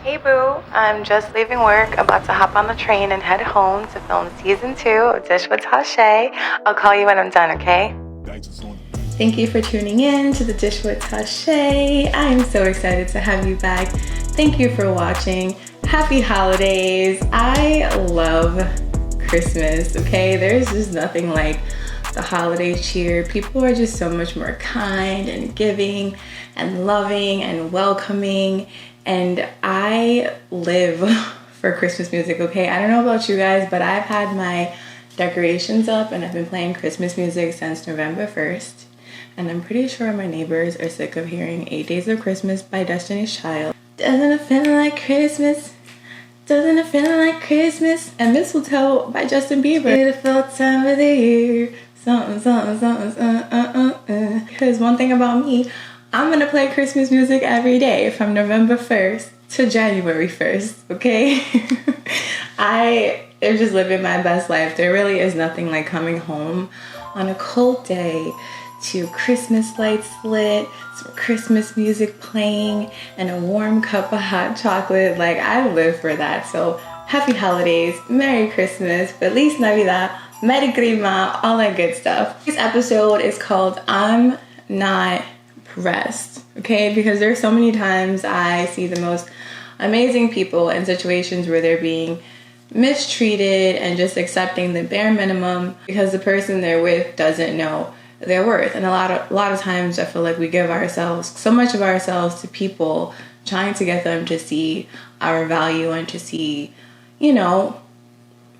Hey boo, I'm just leaving work, about to hop on the train and head home to film season 2 of Dish with Tashay. I'll call you when I'm done, okay? Thank you for tuning in to the Dish with Tashay. I am so excited to have you back. Thank you for watching. Happy holidays. I love Christmas, okay? There's just nothing like the holiday cheer. People are just so much more kind and giving and loving and welcoming. And I live for Christmas music, okay? I don't know about you guys, but I've had my decorations up and I've been playing Christmas music since November 1st. And I'm pretty sure my neighbors are sick of hearing 8 Days of Christmas by Destiny's Child. Doesn't it feel like Christmas? Doesn't it feel like Christmas? And Mistletoe by Justin Bieber. Beautiful time of the year. Something, something, something, Because one thing about me, I'm gonna play Christmas music every day from November 1st to January 1st, okay? I am just living my best life. There really is nothing like coming home on a cold day to Christmas lights lit, some Christmas music playing, and a warm cup of hot chocolate. Like, I live for that. So happy holidays, Merry Christmas, Feliz Navidad, Merry Crima, all that good stuff. This episode is called I'm Not Pressed, okay? Because there's so many times I see the most amazing people in situations where they're being mistreated and just accepting the bare minimum because the person they're with doesn't know their worth. And a lot of times I feel like we give ourselves so much of ourselves to people, trying to get them to see our value and to see, you know,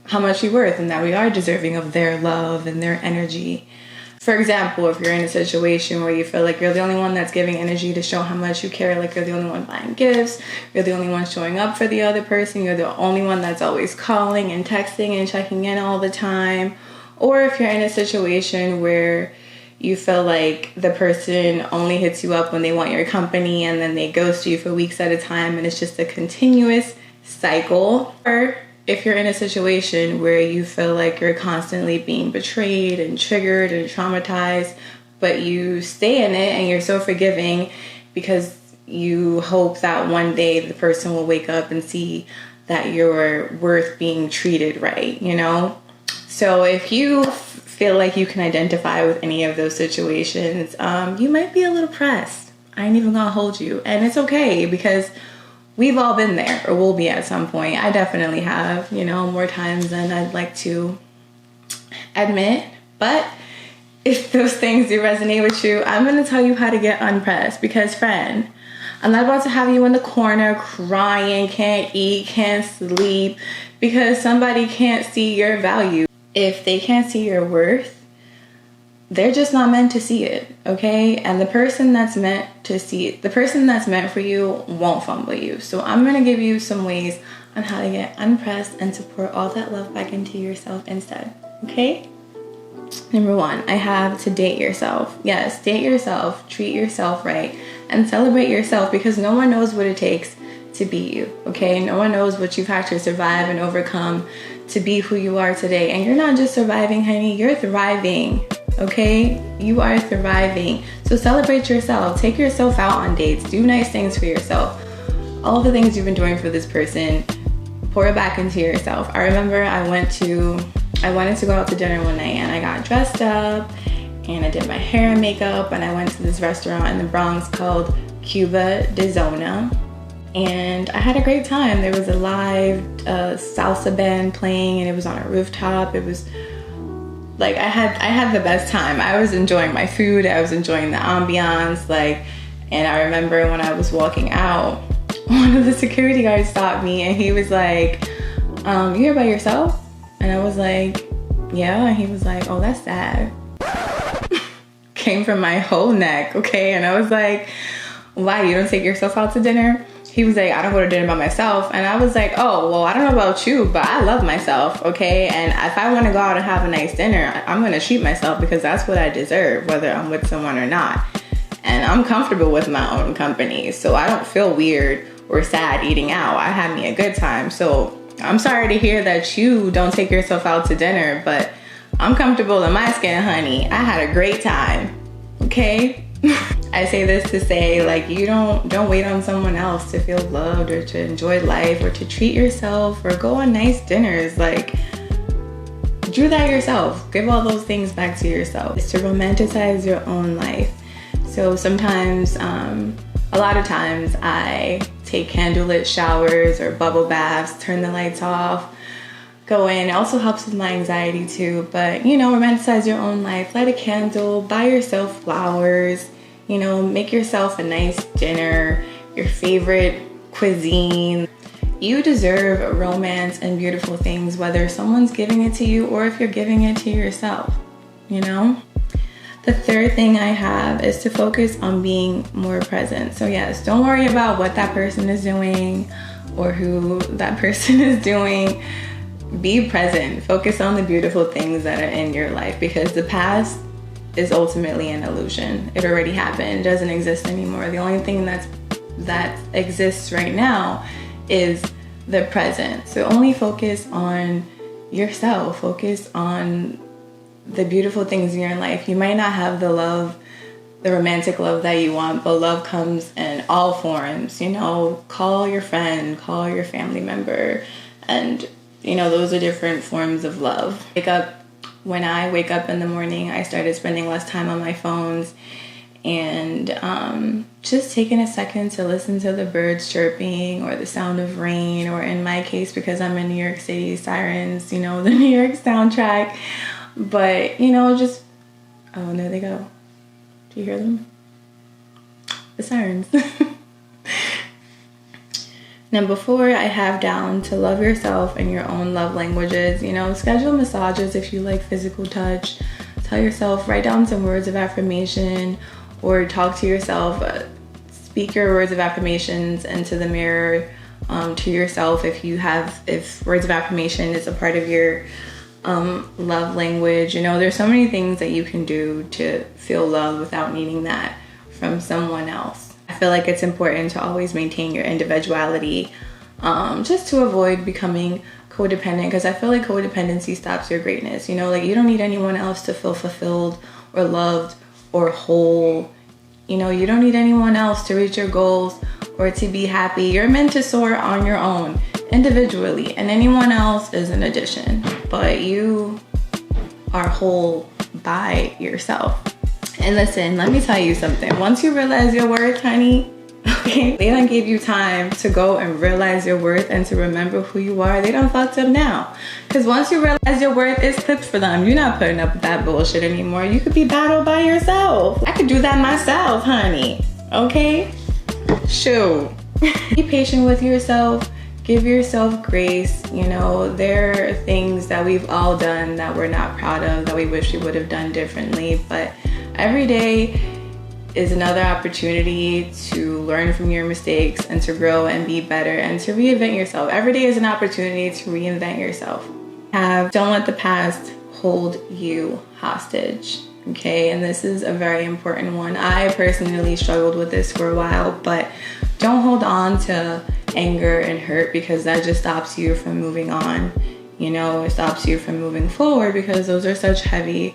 how much we're worth and that we are deserving of their love and their energy. For example, if you're in a situation where you feel like you're the only one that's giving energy to show how much you care, like you're the only one buying gifts, you're the only one showing up for the other person, you're the only one that's always calling and texting and checking in all the time, or if you're in a situation where you feel like the person only hits you up when they want your company and then they ghost you for weeks at a time and it's just a continuous cycle, or if you're in a situation where you feel like you're constantly being betrayed and triggered and traumatized, but you stay in it and you're so forgiving because you hope that one day the person will wake up and see that you're worth being treated right, you know? So if you feel like you can identify with any of those situations, you might be a little pressed. I ain't even gonna hold you. And it's okay because we've all been there, or will be at some point. I definitely have, you know, more times than I'd like to admit. But if those things do resonate with you, I'm going to tell you how to get unpressed. Because, friend, I'm not about to have you in the corner crying, can't eat, can't sleep, because somebody can't see your value. If they can't see your worth, they're just not meant to see it, okay? And the person that's meant to see it, the person that's meant for you won't fumble you. So I'm gonna give you some ways on how to get unpressed and to pour all that love back into yourself instead, okay? Number 1, I have to date yourself. Yes, date yourself, treat yourself right, and celebrate yourself because no one knows what it takes to be you, okay? No one knows what you've had to survive and overcome to be who you are today. And you're not just surviving, honey, you're thriving. Okay, you are thriving. So celebrate yourself. Take yourself out on dates. Do nice things for yourself. All the things you've been doing for this person, pour it back into yourself. I remember I wanted to go out to dinner one night and I got dressed up and I did my hair and makeup and I went to this restaurant in the Bronx called Cuba de Zona. And I had a great time. There was a live salsa band playing and it was on a rooftop. It was like I had the best time. I was enjoying my food. I was enjoying the ambiance. And I remember when I was walking out, one of the security guards stopped me and he was like, "You here by yourself?" And I was like, "Yeah." And he was like, "Oh, that's sad." Came from my whole neck, okay? And I was like, "Why, you don't take yourself out to dinner?" He was like, "I don't go to dinner by myself." And I was like, "Oh, well, I don't know about you, but I love myself, okay? And if I want to go out and have a nice dinner, I'm going to treat myself because that's what I deserve, whether I'm with someone or not. And I'm comfortable with my own company, so I don't feel weird or sad eating out. I had me a good time. So I'm sorry to hear that you don't take yourself out to dinner, but I'm comfortable in my skin, honey. I had a great time, okay?" I say this to say, like, you don't wait on someone else to feel loved or to enjoy life or to treat yourself or go on nice dinners. Like, do that yourself. Give all those things back to yourself. It's to romanticize your own life. So sometimes, a lot of times, I take candlelit showers or bubble baths, turn the lights off, go in. It also helps with my anxiety too. But, you know, romanticize your own life. Light a candle, buy yourself flowers, you know, make yourself a nice dinner, your favorite cuisine. You deserve romance and beautiful things, whether someone's giving it to you or if you're giving it to yourself, you know? The third thing I have is to focus on being more present. So yes, don't worry about what that person is doing or who that person is doing. Be present. Focus on the beautiful things that are in your life, because the past is ultimately an illusion. It already happened. It doesn't exist anymore. The only thing that exists right now is the present. So only focus on yourself. Focus on the beautiful things in your life. You might not have the love, the romantic love that you want, but love comes in all forms. You know, call your friend, call your family member, and you know, those are different forms of love. When I wake up in the morning, I started spending less time on my phones and just taking a second to listen to the birds chirping or the sound of rain, or in my case, because I'm in New York City, sirens, you know, the New York soundtrack. But, you know, just, oh, and there they go. Do you hear them? The sirens. Number 4, I have down to love yourself and your own love languages. You know, schedule massages if you like physical touch. Tell yourself, write down some words of affirmation, or talk to yourself. Speak your words of affirmations into the mirror to yourself if words of affirmation is a part of your love language. You know, there's so many things that you can do to feel love without needing that from someone else. I feel like it's important to always maintain your individuality, just to avoid becoming codependent, because I feel like codependency stops your greatness. You know, like, you don't need anyone else to feel fulfilled or loved or whole. You know, you don't need anyone else to reach your goals or to be happy. You're meant to soar on your own, individually, and anyone else is an addition, but you are whole by yourself. And listen, let me tell you something. Once you realize your worth, honey, okay, they done gave you time to go and realize your worth and to remember who you are. They done fucked up now. Because once you realize your worth, it's clipped for them. You're not putting up with that bullshit anymore. You could be battled by yourself. I could do that myself, honey. Okay? Shoot. Be patient with yourself. Give yourself grace. You know, there are things that we've all done that we're not proud of, that we wish we would have done differently. But every day is another opportunity to learn from your mistakes and to grow and be better and to reinvent yourself. Every day is an opportunity to reinvent yourself. Don't let the past hold you hostage, okay? And this is a very important one. I personally struggled with this for a while, but don't hold on to anger and hurt, because that just stops you from moving on. You know, it stops you from moving forward, because those are such heavy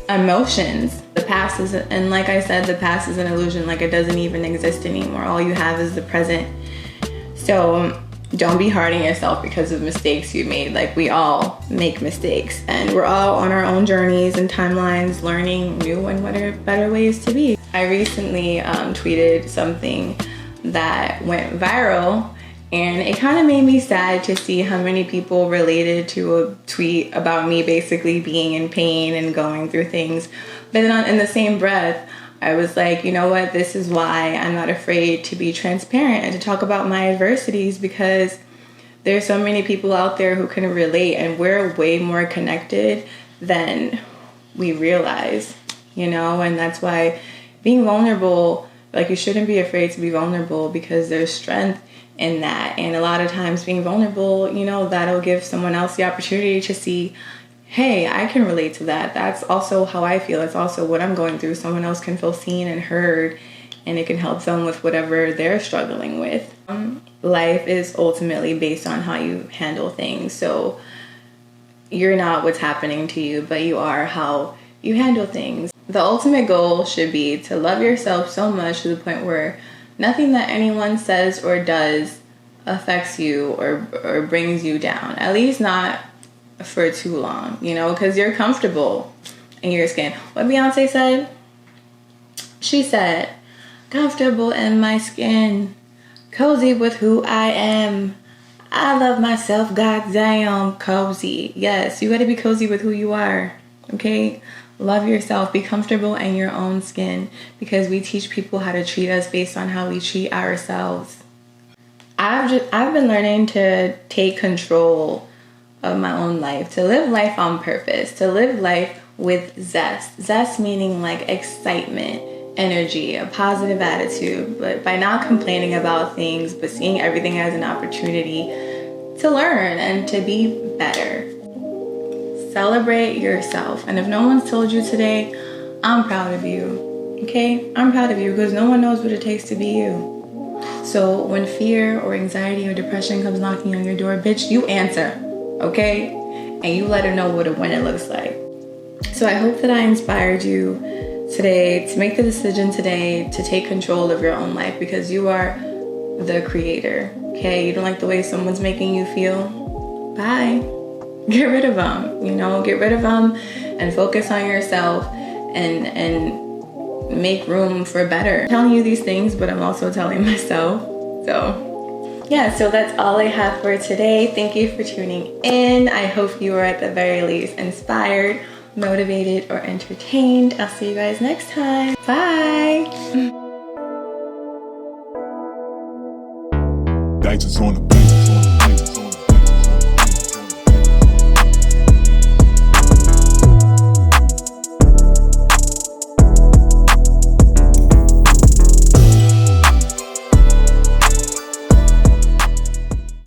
emotions. The past is, and like I said, the past is an illusion. Like, it doesn't even exist anymore. All you have is the present. So don't be hard on yourself because of mistakes you made. Like, we all make mistakes, and we're all on our own journeys and timelines, learning new and better ways to be. I recently tweeted something that went viral, and it kind of made me sad to see how many people related to a tweet about me basically being in pain and going through things. But then in the same breath, I was like, you know what? This is why I'm not afraid to be transparent and to talk about my adversities, because there's so many people out there who can relate, and we're way more connected than we realize, you know? And that's why being vulnerable, like, you shouldn't be afraid to be vulnerable, because there's strength in that. And a lot of times being vulnerable, you know, that'll give someone else the opportunity to see, hey, I can relate to that. That's also how I feel. It's also what I'm going through. Someone else can feel seen and heard, and it can help them with whatever they're struggling with. Life is ultimately based on how you handle things. So you're not what's happening to you, but you are how you handle things. The ultimate goal should be to love yourself so much to the point where nothing that anyone says or does affects you or brings you down. At least not for too long, you know, because you're comfortable in your skin. What Beyonce said? She said, comfortable in my skin, cozy with who I am. I love myself, goddamn cozy. Yes, you gotta be cozy with who you are, okay? Love yourself, be comfortable in your own skin, because we teach people how to treat us based on how we treat ourselves. I've been learning to take control of my own life, to live life on purpose, to live life with zest. Zest meaning like excitement, energy, a positive attitude, but by not complaining about things, but seeing everything as an opportunity to learn and to be better. Celebrate yourself. And if no one's told you today, I'm proud of you. Okay? I'm proud of you because no one knows what it takes to be you. So when fear or anxiety or depression comes knocking on your door, bitch, you answer. Okay? And you let her know what a winner looks like. So I hope that I inspired you today to make the decision today to take control of your own life, because you are the creator. Okay? You don't like the way someone's making you feel? Bye. Get rid of them, you know, get rid of them and focus on yourself and make room for better. I'm telling you these things, but I'm also telling myself. So yeah, so that's all I have for today. Thank you for tuning in. I hope you are at the very least inspired, motivated, or entertained. I'll see you guys next time. Bye. Dice on the